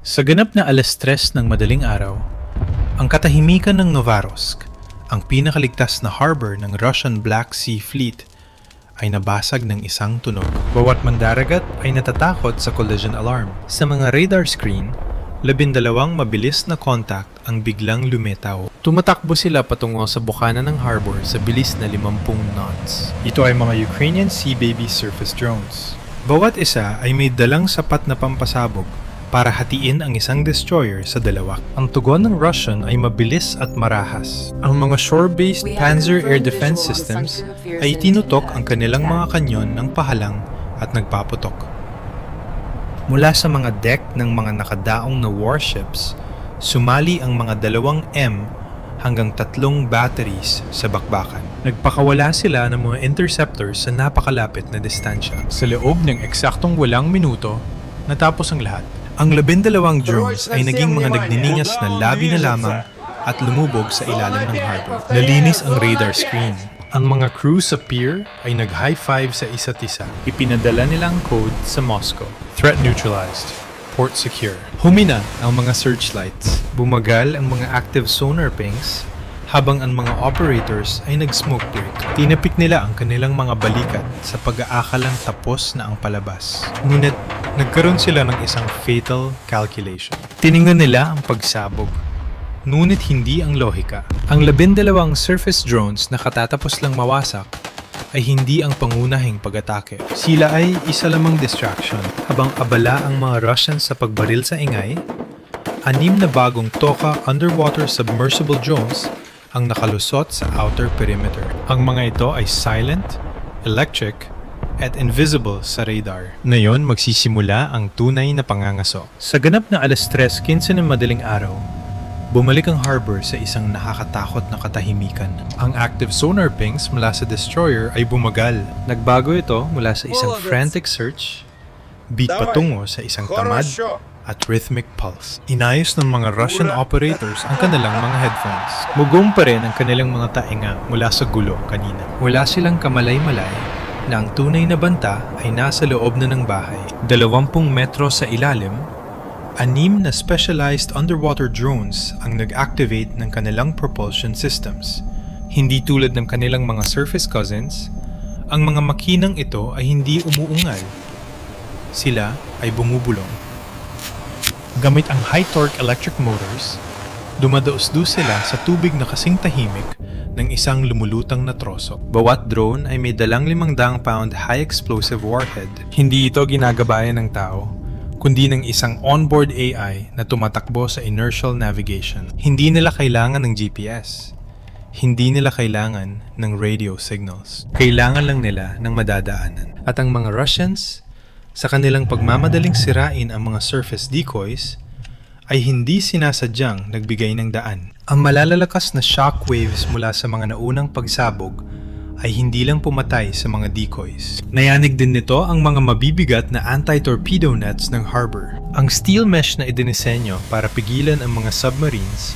Sa ganap na 3:00 ng madaling araw, ang katahimikan ng Novorossiysk, ang pinakaligtas na harbor ng Russian Black Sea Fleet, ay nabasag ng isang tunog. Bawat mandaragat ay natatakot sa collision alarm. Sa mga radar screen, 12 mabilis na contact ang biglang lumitaw. Tumatakbo sila patungo sa bukana ng harbor sa bilis na 50 knots. Ito ay mga Ukrainian Sea Baby surface drones. Bawat isa ay may dalang sapat na pampasabog para hatiin ang isang destroyer sa dalawa. Ang tugon ng Russian ay mabilis at marahas. Ang mga shore-based Panzer Air Defense Systems ay tinutok ang kanilang mga kanyon ng pahalang at nagpaputok. Mula sa mga deck ng mga nakadaong na warships, sumali ang mga 2 M hanggang 3 batteries sa bakbakan. Nagpakawala sila ng mga interceptors sa napakalapit na distansya. Sa loob ng eksaktong 8 minuto, natapos ang lahat. Ang 12 drones ay naging mga nagniningas na labi na lamang at lumubog sa ilalim ng harbor. Nalinis ang radar screen. Ang mga crew sa pier ay nag-high five sa isa't isa. Ipinadala nila ang code sa Moscow. Threat neutralized. Port secure. Humina ang mga searchlights. Bumagal ang mga active sonar pings habang ang mga operators ay nag-smoke break. Tinapik nila ang kanilang mga balikat sa pag-aakalang tapos na ang palabas. Ngunit nagkaroon sila ng isang fatal calculation. Tiningnan nila ang pagsabog. Ngunit hindi ang lohika. Ang 12 surface drones na katatapos lang mawasak ay hindi ang pangunahing pag-atake. Sila ay isa lamang distraction. Habang abala ang mga Russians sa pagbaril sa ingay, 6 na bagong Toka underwater submersible drones ang nakalusot sa outer perimeter. Ang mga ito ay silent, electric, at invisible sa radar. Ngayon magsisimula ang tunay na pangangaso. Sa ganap na 3:15 ng madaling araw, bumalik ang harbor sa isang nakakatakot na katahimikan. Ang active sonar pings mula sa destroyer ay bumagal. Nagbago ito mula sa isang frantic search, beat patungo sa isang tamad at rhythmic pulse. Inayos ng mga Russian operators ang kanilang mga headphones. Mugong pa rin ang kanilang mga tainga mula sa gulo kanina. Wala silang kamalay-malay na ang tunay na banta ay nasa loob na ng bahay. 20 metro sa ilalim, 6 na specialized underwater drones ang nag-activate ng kanilang propulsion systems. Hindi tulad ng kanilang mga surface cousins, ang mga makinang ito ay hindi umuungal. Sila ay bumubulong. Gamit ang high-torque electric motors, dumadaos-dus sila sa tubig na kasing tahimik ng isang lumulutang na troso. Bawat drone ay may dalang 500-pound high-explosive warhead. Hindi ito ginagabayan ng tao, kundi ng isang onboard AI na tumatakbo sa inertial navigation. Hindi nila kailangan ng GPS. Hindi nila kailangan ng radio signals. Kailangan lang nila ng madadaanan. At ang mga Russians, sa kanilang pagmamadaling sirain ang mga surface decoys, ay hindi sinasadyang nagbigay ng daan. Ang malalalakas na shockwaves mula sa mga naunang pagsabog ay hindi lang pumatay sa mga decoys. Nayanig din nito ang mga mabibigat na anti-torpedo nets ng harbor. Ang steel mesh na idinisenyo para pigilan ang mga submarines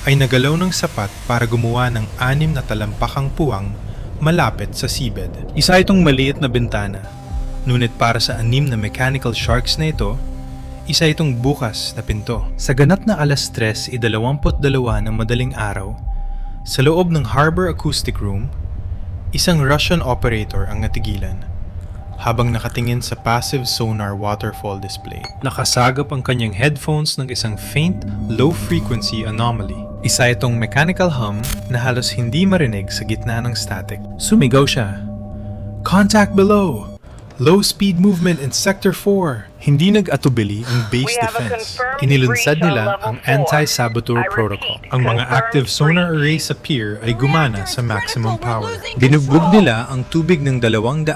ay nagalaw ng sapat para gumawa ng 6 na talampakang puwang malapit sa seabed. Isa itong maliit na bintana. Ngunit para sa 6 na mechanical sharks na ito, isa itong bukas na pinto. Sa ganap na 3:22 ng madaling araw, sa loob ng Harbor Acoustic Room, isang Russian operator ang natigilan habang nakatingin sa passive sonar waterfall display. Nakasagap ang kanyang headphones ng isang faint, low-frequency anomaly. Isa itong mechanical hum na halos hindi marinig sa gitna ng static. Sumigaw siya, "Contact below! Low-speed movement in Sector 4. Hindi nag-atubili ang base defense. Inilunsad nila ang anti-saboteur protocol. Ang mga active sonar array sa pier ay gumana sa maximum power. Binugbog nila ang tubig ng 200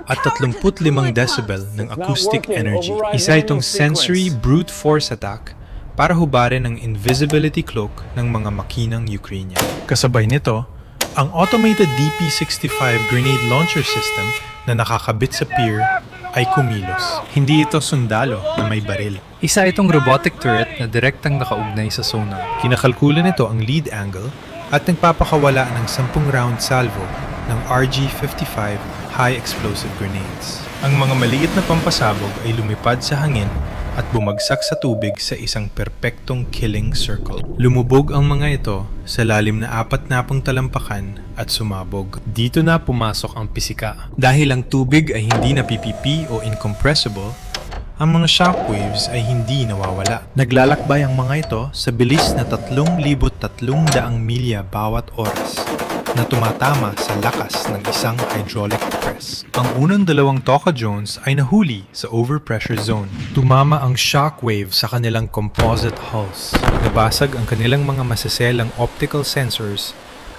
at 35 decibel ng acoustic energy. Isa itong sensory brute force attack para hubarin ang invisibility cloak ng mga makinang Ukrainian. Kasabay nito, ang automated DP-65 grenade launcher system na nakakabit sa pier ay kumilos. Hindi ito sundalo na may baril. Isa itong robotic turret na direktang nakaugnay sa sonar. Kinakalkula nito ang lead angle at nagpapakawala ng 10 round salvo ng RG-55 high explosive grenades. Ang mga maliit na pampasabog ay lumipad sa hangin at bumagsak sa tubig sa isang perpektong killing circle. Lumubog ang mga ito sa lalim na 4 na talampakan at sumabog. Dito na pumasok ang pisika. Dahil ang tubig ay hindi napipipi o incompressible, ang mga shockwaves ay hindi nawawala. Naglalakbay ang mga ito sa bilis na 3,300 milya bawat oras na tumatama sa lakas ng isang hydraulic press. Ang unang 2 Toka drones ay nahuli sa overpressure zone. Tumama ang shockwave sa kanilang composite hulls. Nabasag ang kanilang mga masaselang optical sensors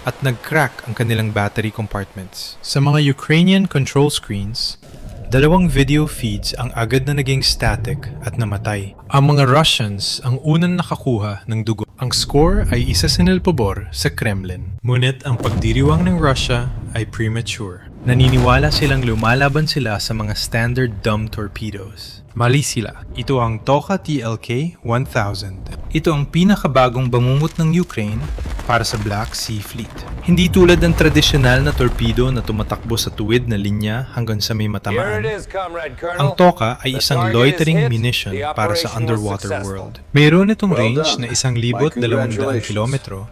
at nag-crack ang kanilang battery compartments. Sa mga Ukrainian control screens, 2 video feeds ang agad na naging static at namatay. Ang mga Russians ang unang nakakuha ng dugo. Ang score ay isa sa nilpabor sa Kremlin. Ngunit ang pagdiriwang ng Russia ay premature. Naniniwala silang lumalaban sila sa mga standard dumb torpedoes. Mali sila. Ito ang Toka TLK-1000. Ito ang pinakabagong bangungot ng Ukraine para sa Black Sea Fleet. Hindi tulad ng tradisyonal na torpedo na tumatakbo sa tuwid na linya hanggang sa may matamaan. Ang Toka ay isang loitering munition para sa underwater world. Mayroon itong range na 1,200 kilometro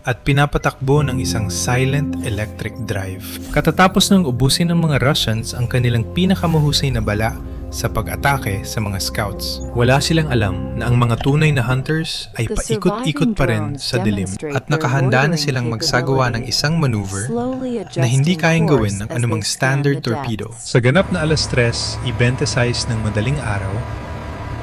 at pinapatakbo ng isang silent electric drive. Katatapos ng ubusin ng mga Russians ang kanilang pinakamahusay na bala sa pag-atake sa mga scouts. Wala silang alam na ang mga tunay na hunters ay paikot-ikot pa rin sa dilim at nakahanda na silang magsagawa ng isang maneuver na hindi kayang gawin ng anumang standard torpedo. Sa ganap na 3:26 ng madaling araw,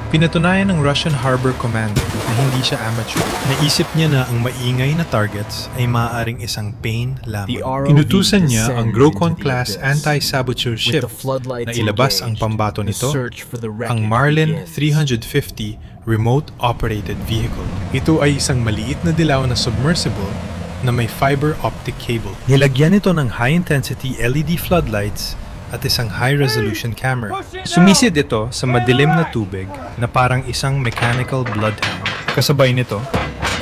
pinatunayan ng Russian Harbor Commander na hindi siya amateur. Naisip niya na ang maingay na targets ay maaaring isang plane lamang. Inutusan niya ang Grocon-class anti-saboteur ship na ilabas ang pambato nito, ang Marlin 350 remote-operated vehicle. Ito ay isang maliit na dilaw na submersible na may fiber optic cable. Nilagyan ito ng high-intensity LED floodlights at isang high-resolution camera. Sumisid ito sa madilim na tubig na parang isang mechanical bloodhound. Kasabay nito,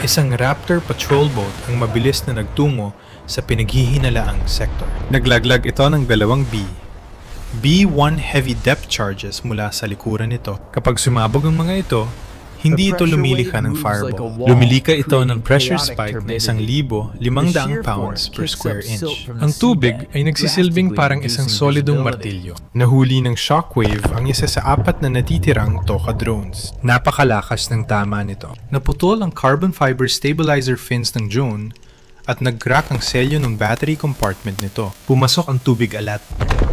isang Raptor patrol boat ang mabilis na nagtungo sa pinaghihinalaang sector. Naglaglag ito ng 2 B-1 heavy depth charges mula sa likuran nito. Kapag sumabog ang mga ito, hindi ito lumilika ng fireball. Lumilika ito ng pressure spike na 1,500 pounds per square inch. Ang tubig ay nagsisilbing parang isang solidong martilyo. Nahuli ng shockwave ang isa sa 4 na natitirang Toka drones. Napakalakas ng tama nito. Naputol ang carbon fiber stabilizer fins ng drone at nag-crack ang selyo ng battery compartment nito. Pumasok ang tubig alat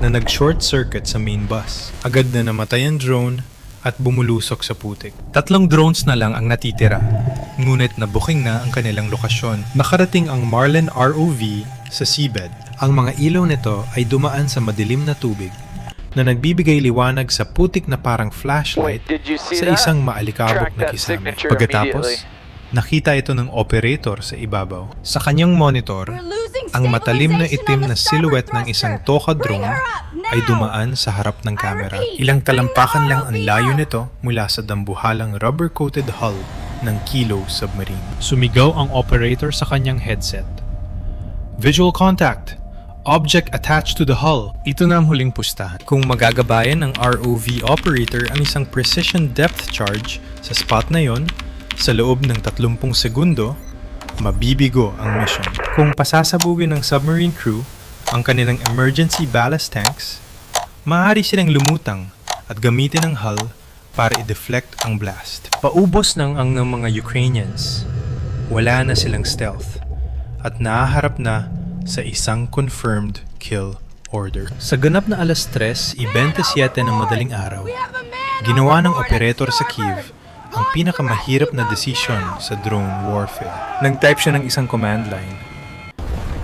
na nag-short circuit sa main bus. Agad na namatay ang drone at bumulusok sa putik. 3 drones na lang ang natitira, ngunit nabuking na ang kanilang lokasyon. Nakarating ang Marlin ROV sa seabed. Ang mga ilaw nito ay dumaan sa madilim na tubig na nagbibigay liwanag sa putik na parang flashlight sa isang maalikabok na kisame. Pagkatapos, nakita ito ng operator sa ibabaw. Sa kanyang monitor, ang matalim na itim na silhouette ng isang Toka drone ay dumaan sa harap ng kamera. Ilang talampakan lang ang layo nito mula sa dambuhalang rubber-coated hull ng Kilo submarine. Sumigaw ang operator sa kanyang headset. Visual contact! Object attached to the hull. Ito na ang huling pustahan. Kung magagabayan ng ROV operator ang isang precision depth charge sa spot na yon, sa loob ng 30 segundo, mabibigo ang mission. Kung pasasabugin ng submarine crew ang kanilang emergency ballast tanks, maaari silang lumutang at gamitin ang hull para i-deflect ang blast. Paubos ng mga Ukrainians. Wala na silang stealth at nahaharap na sa isang confirmed kill order. Sa ganap na 3:27 ng madaling araw, ginawa ng operator sa Kyiv ang pinakamahirap na desisyon sa drone warfare. Nag-type siya ng isang command line: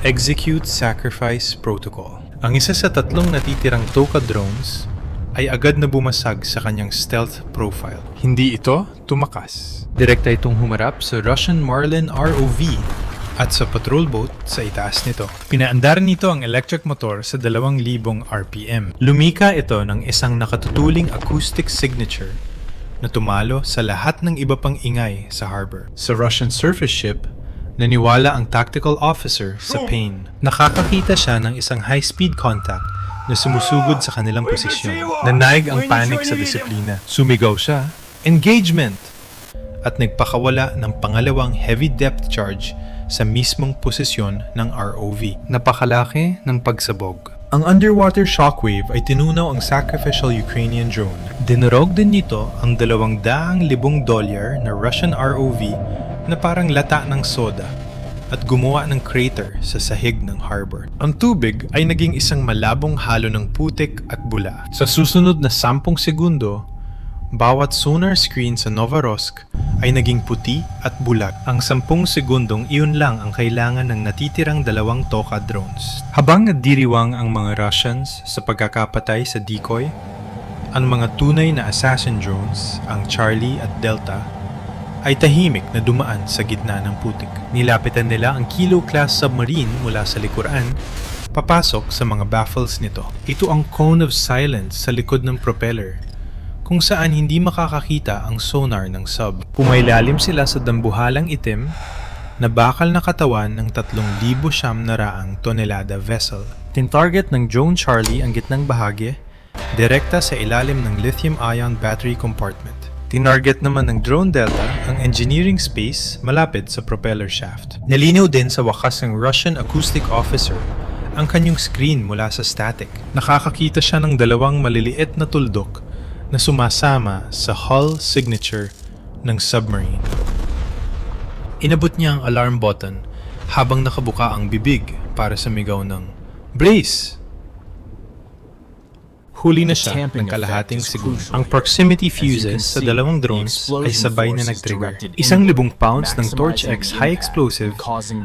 Execute Sacrifice Protocol. Ang isa sa 3 natitirang Toka drones ay agad na bumasag sa kanyang stealth profile. Hindi ito tumakas. Direkta itong humarap sa Russian Marlin ROV at sa patrol boat sa itaas nito. Pinaandar nito ang electric motor sa 2,000 RPM. Lumika ito ng isang nakatutuling acoustic signature na tumalo sa lahat ng iba pang ingay sa harbor. Sa Russian surface ship, naniwala ang tactical officer sa pain. Nakakakita siya ng isang high-speed contact na sumusugod sa kanilang posisyon. Nanaig ang panic sa disiplina. Sumigaw siya engagement! At nagpakawala ng pangalawang heavy depth charge sa mismong posisyon ng ROV. Napakalaki ng pagsabog. Ang underwater shockwave ay tinunaw ang sacrificial Ukrainian drone. Dinurog din nito ang $200,000 na Russian ROV na parang lata ng soda at gumawa ng crater sa sahig ng harbor. Ang tubig ay naging isang malabong halo ng putik at bula. Sa susunod na 10 segundo, bawat sonar screen sa Novorosk ay naging puti at bulag. Ang 10 segundong iyon lang ang kailangan ng natitirang 2 Toka drones. Habang nagdiriwang ang mga Russians sa pagkakapatay sa decoy, ang mga tunay na assassin drones, ang Charlie at Delta, ay tahimik na dumaan sa gitna ng putik. Nilapitan nila ang Kilo-class submarine mula sa likuran, papasok sa mga baffles nito. Ito ang cone of silence sa likod ng propeller, kung saan hindi makakakita ang sonar ng sub. Pumailalim sila sa dambuhalang itim na bakal na katawan ng 3,900 tonelada vessel. Tintarget ng drone Charlie ang gitnang bahagi, direkta sa ilalim ng lithium-ion battery compartment. Tinarget naman ng drone Delta ang engineering space malapit sa propeller shaft. Nalinaw din sa wakas ng Russian acoustic officer ang kanyang screen mula sa static. Nakakakita siya ng 2 maliliit na tuldok na sumasama sa hull signature ng submarine. Inabot niya ang alarm button habang nakabuka ang bibig para sumigaw ng "Brace!" Huli na siya ng kalahating segundo. Ang proximity fuses sa 2 drones ay sabay na nag-trigger. 1,000 pounds ng Torch X high explosive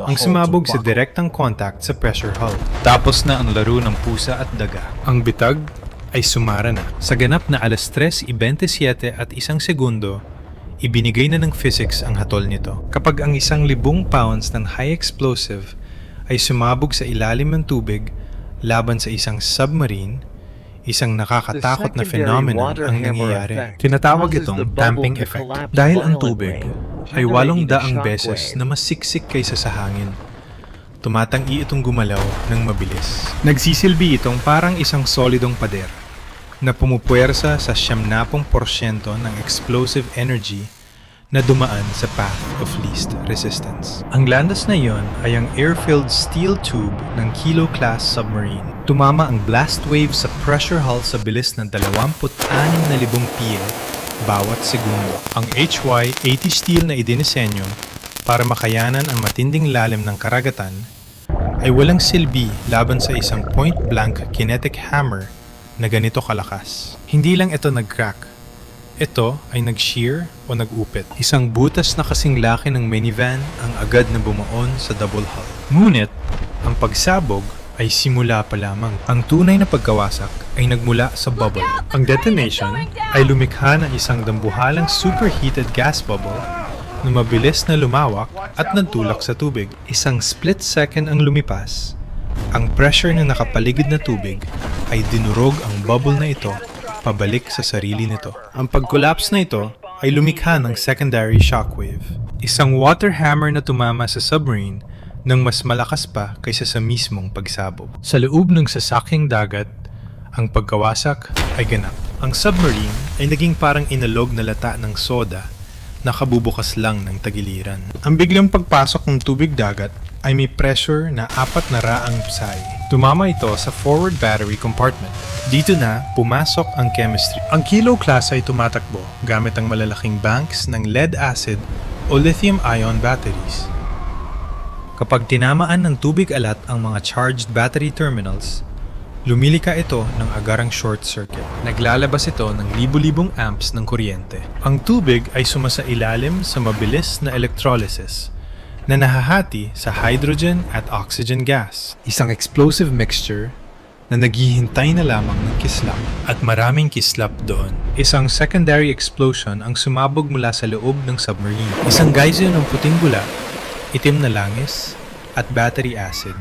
ang sumabog sa direktang contact sa pressure hull. Tapos na ang laro ng pusa at daga. Ang bitag ay sumara na. Sa ganap na 3:27 at 1 segundo, ibinigay na ng physics ang hatol nito. Kapag ang 1,000 pounds ng high explosive ay sumabog sa ilalim ng tubig laban sa isang submarine, isang nakakatakot na phenomenon ang nangyayari. Tinatawag itong damping effect. Dahil ang tubig ay 800 beses na mas siksik kaysa sa hangin, tumatanggi itong gumalaw ng mabilis. Nagsisilbi itong parang isang solidong pader na pumupuwersa sa 70% ng explosive energy na dumaan sa path of least resistance. Ang landas na iyon ay ang air-filled steel tube ng Kilo-class submarine. Tumama ang blast wave sa pressure hull sa bilis ng 26,000 piye bawat segundo. Ang HY-80 steel na idinisenyo para makayanan ang matinding lalim ng karagatan ay walang silbi laban sa isang point-blank kinetic hammer na ganito kalakas. Hindi lang ito nag-crack. Ito ay nag-shear o nag-upit. Isang butas na kasing laki ng minivan ang agad na bumaon sa double hull. Ngunit, ang pagsabog ay simula pa lamang. Ang tunay na pagkawasak ay nagmula sa bubble. Ang detonation ay lumikha ng isang dambuhalang superheated gas bubble na mabilis na lumawak at nagtulak sa tubig. Isang split second ang lumipas. Ang pressure ng nakapaligid na tubig ay dinurog ang bubble na ito pabalik sa sarili nito. Ang pag-collapse na ito ay lumikha ng secondary shockwave. Isang water hammer na tumama sa submarine nang mas malakas pa kaysa sa mismong pagsabog. Sa loob ng sasakyang dagat, ang pagkawasak ay ganap. Ang submarine ay naging parang inalog na lata ng soda na kabubukas lang ng tagiliran. Ang biglang pagpasok ng tubig dagat ay may pressure na 400 psi. Tumama ito sa forward battery compartment. Dito na pumasok ang chemistry. Ang Kilo-class ay tumatakbo gamit ang malalaking banks ng lead acid o lithium-ion batteries. Kapag tinamaan ng tubig alat ang mga charged battery terminals, lumilika ito ng agarang short circuit. Naglalabas ito ng libu-libong amps ng kuryente. Ang tubig ay sumasailalim sa mabilis na electrolysis na nahahati sa hydrogen at oxygen gas. Isang explosive mixture na naghihintay na lamang ng kislap at maraming kislap doon. Isang secondary explosion ang sumabog mula sa loob ng submarine. Isang geyser ng puting bula, itim na langis, at battery acid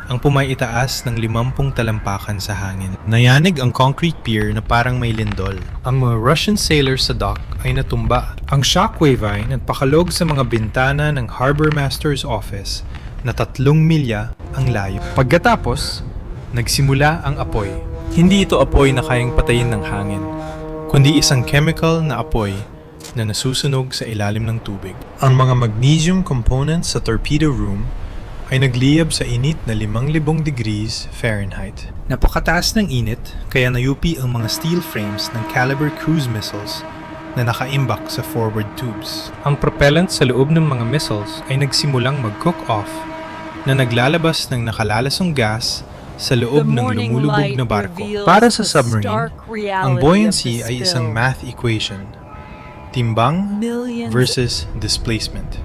ang pumaitaas ng 50 talampakan sa hangin. Nayanig ang concrete pier na parang may lindol. Ang mga Russian sailors sa dock ay natumba. Ang shockwave ay nagpakalog sa mga bintana ng Harbor Master's office na 3 milya ang layo. Pagkatapos, nagsimula ang apoy. Hindi ito apoy na kayang patayin ng hangin, kundi isang chemical na apoy na nasusunog sa ilalim ng tubig. Ang mga magnesium components sa torpedo room ay nagliyab sa init na 5,000 degrees Fahrenheit. Napakataas ng init kaya nayupi ang mga steel frames ng Caliber cruise missiles na nakaimbak sa forward tubes. Ang propellant sa loob ng mga missiles ay nagsimulang mag-cook off na naglalabas ng nakalalasong gas sa loob ng lumulubog na barko. Para sa submarine, ang buoyancy ay isang math equation. Timbang versus displacement.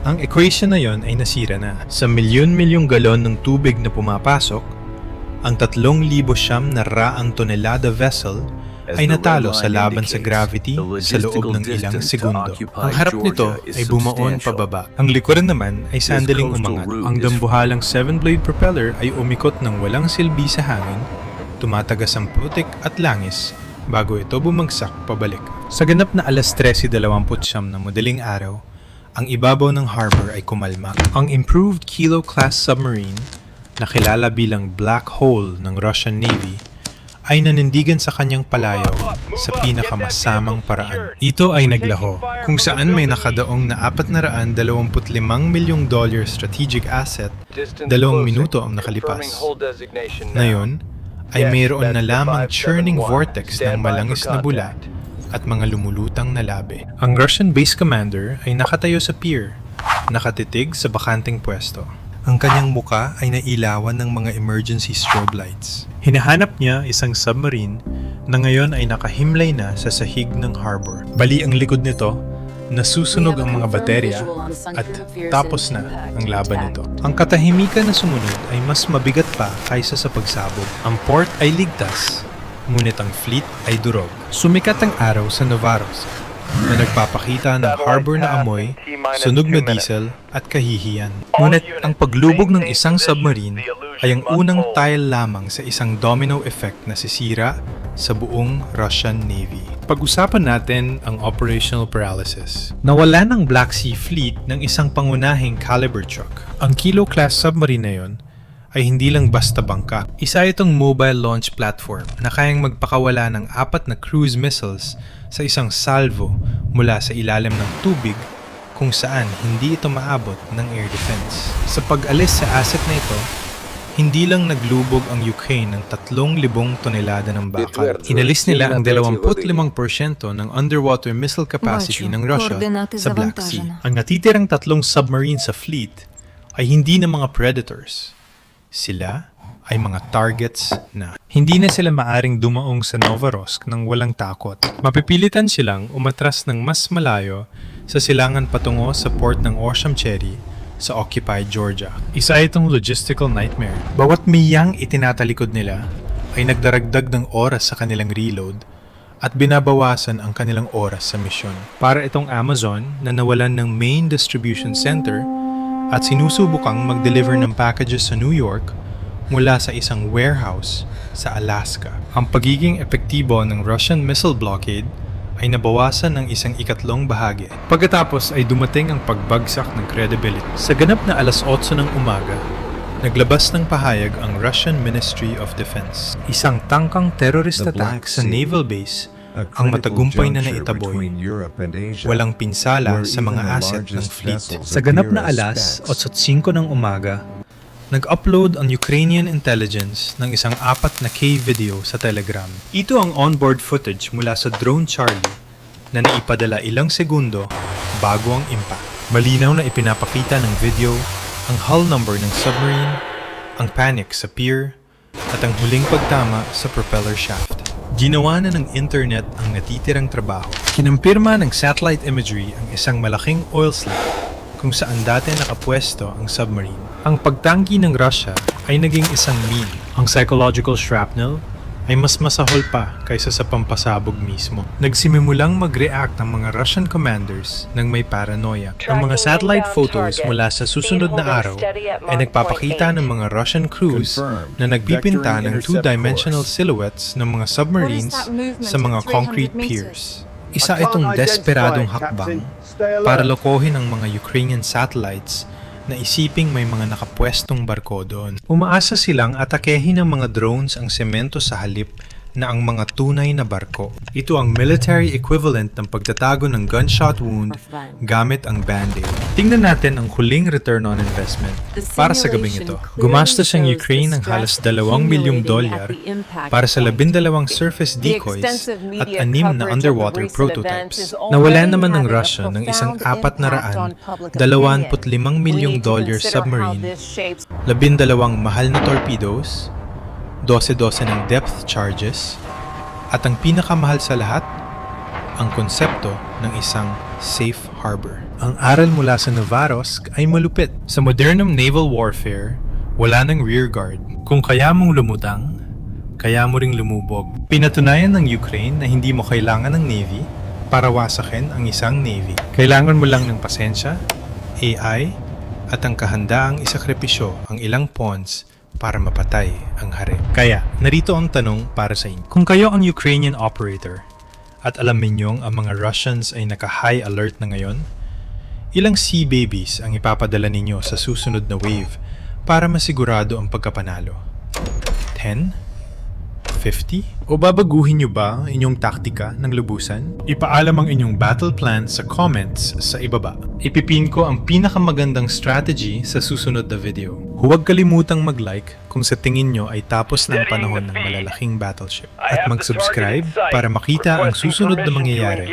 Ang equation na yon ay nasira na. Sa milyon-milyong galon ng tubig na pumapasok, ang 3,000 na raang tonelada vessel ay natalo sa laban sa gravity sa loob ng ilang segundo. Ang harap nito ay bumaon pababa. Ang likuran naman ay sandaling umangat. Ang dambuhalang 7-blade propeller ay umikot ng walang silbi sa hangin, tumatagas ang putik at langis bago ito bumagsak pabalik. Sa ganap na 3:30 ng madaling araw, ang ibabaw ng harbor ay kumalma. Ang improved Kilo-class submarine, na kilala bilang Black Hole ng Russian Navy, ay nanindigan sa kanyang palayaw sa pinakamasamang paraan. Ito ay naglaho, kung saan may nakadaong na $425 milyong strategic asset, 2 minuto ang nakalipas. Ngayon, ay mayroon na lamang churning vortex ng malangis na bula at mga lumulutang na labi. Ang Russian base commander ay nakatayo sa pier, nakatitig sa bakanting pwesto. Ang kanyang muka ay nailawan ng mga emergency strobe lights. Hinahanap niya isang submarine na ngayon ay nakahimlay na sa sahig ng harbor. Bali ang likod nito, nasusunog ang mga baterya at tapos na ang laban nito. Ang katahimikan na sumunod ay mas mabigat pa kaysa sa pagsabog. Ang port ay ligtas, ngunit ang fleet ay durog. Sumikat ang araw sa Novarosk na nagpapakita ng harbor na amoy, sunog na diesel at kahihiyan. Ngunit ang paglubog ng isang submarine ay ang unang tile lamang sa isang domino effect na sisira sa buong Russian Navy. Pag-usapan natin ang operational paralysis. Nawala ng Black Sea Fleet ng isang pangunahing caliber truck. Ang Kilo-class submarine na yon ay hindi lang basta bangka. Isa itong mobile launch platform na kayang magpakawala ng 4 na cruise missiles sa isang salvo mula sa ilalim ng tubig kung saan hindi ito maabot ng air defense. Sa pag-alis sa asset na ito, hindi lang naglubog ang Ukraine ng 3,000 tonelada ng bakal. Inalis nila ang 25% ng underwater missile capacity ng Russia sa Black Sea. Ang natitirang 3 submarines sa fleet ay hindi na mga predators. Sila ay mga targets na. Hindi na sila maaring dumaong sa Novorosk nang walang takot. Mapipilitan silang umatras ng mas malayo sa silangan patungo sa port ng Osham-Cherry sa occupied Georgia. Isa itong logistical nightmare. Bawat miyang itinatalikod nila ay nagdaragdag ng oras sa kanilang reload at binabawasan ang kanilang oras sa misyon. Para itong Amazon na nawalan ng main distribution center at sinusubukang mag-deliver ng packages sa New York mula sa isang warehouse sa Alaska. Ang pagiging epektibo ng Russian missile blockade ay nabawasan ng 1/3 bahagi. Pagkatapos ay dumating ang pagbagsak ng credibility. Sa ganap na 8:00 ng umaga, naglabas ng pahayag ang Russian Ministry of Defense. Isang tangkang terrorist attack sa naval base ang matagumpay na naitaboy. Walang pinsala sa mga asset ng fleet. Sa ganap na alas 8:05 ng umaga, nag-upload ang Ukrainian intelligence ng isang 4K video sa Telegram. Ito ang onboard footage mula sa drone Charlie na naipadala ilang segundo bago ang impact. Malinaw na ipinapakita ng video ang hull number ng submarine, ang panic sa pier, at ang huling pagtama sa propeller shaft. Ginawa na ng internet ang natitirang trabaho. Kinampirma ng satellite imagery ang isang malaking oil slick kung saan dati nakapwesto ang submarine. Ang pagtanggi ng Russia ay naging isang meme. Ang psychological shrapnel ay mas masahol pa kaysa sa pampasabog mismo. Nagsimimulang mag-react ang mga Russian commanders nang may paranoia. Ang mga satellite photos mula sa susunod na araw ay nagpapakita ng mga Russian crews na nagpipinta ng 2-dimensional silhouettes ng mga submarines sa mga concrete piers. Isa itong desperadong hakbang para lokohin ang mga Ukrainian satellites na isiping may mga nakapwestong barko doon. Umaasa silang atakehin ng mga drones ang semento sa halip na ang mga tunay na barko. Ito ang military equivalent ng pagtatago ng gunshot wound gamit ang Band-Aid. Tingnan natin ang huling return on investment para sa gabing ito. Gumastos ang Ukraine ng halos $2 milyong para sa 12 surface decoys at 6 na underwater prototypes. Nawalan naman ng Russia ng isang 425 milyong submarine, 12 mahal na torpedoes, 12 ng depth charges, at ang pinakamahal sa lahat, ang konsepto ng isang safe harbor. Ang aral mula sa Novorossiysk ay malupit. Sa modernong naval warfare, wala ng rear guard. Kung kaya mong lumutang, kaya mo ring lumubog. Pinatunayan ng Ukraine na hindi mo kailangan ng Navy para wasakin ang isang Navy. Kailangan mo lang ng pasensya, AI, at ang kahandaang isakripisyo ang ilang pawns para mapatay ang hari. Kaya, narito ang tanong para sa inyo. Kung kayo ang Ukrainian operator at alam ninyong ang mga Russians ay naka-high alert na ngayon, ilang sea babies ang ipapadala ninyo sa susunod na wave para masigurado ang pagkapanalo? 10? 50? O babaguhin nyo ba ang inyong taktika ng lubusan? Ipaalam ang inyong battle plan sa comments sa ibaba. Ipipin ko ang pinakamagandang strategy sa susunod na video. Huwag kalimutang mag-like kung sa tingin nyo ay tapos na ang panahon ng malalaking battleship. At mag-subscribe para makita ang susunod na mangyayari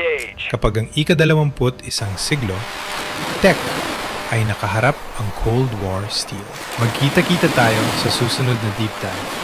kapag ang ika-21 siglo, tech ay nakaharap ang Cold War steel. Magkita-kita tayo sa susunod na deep dive.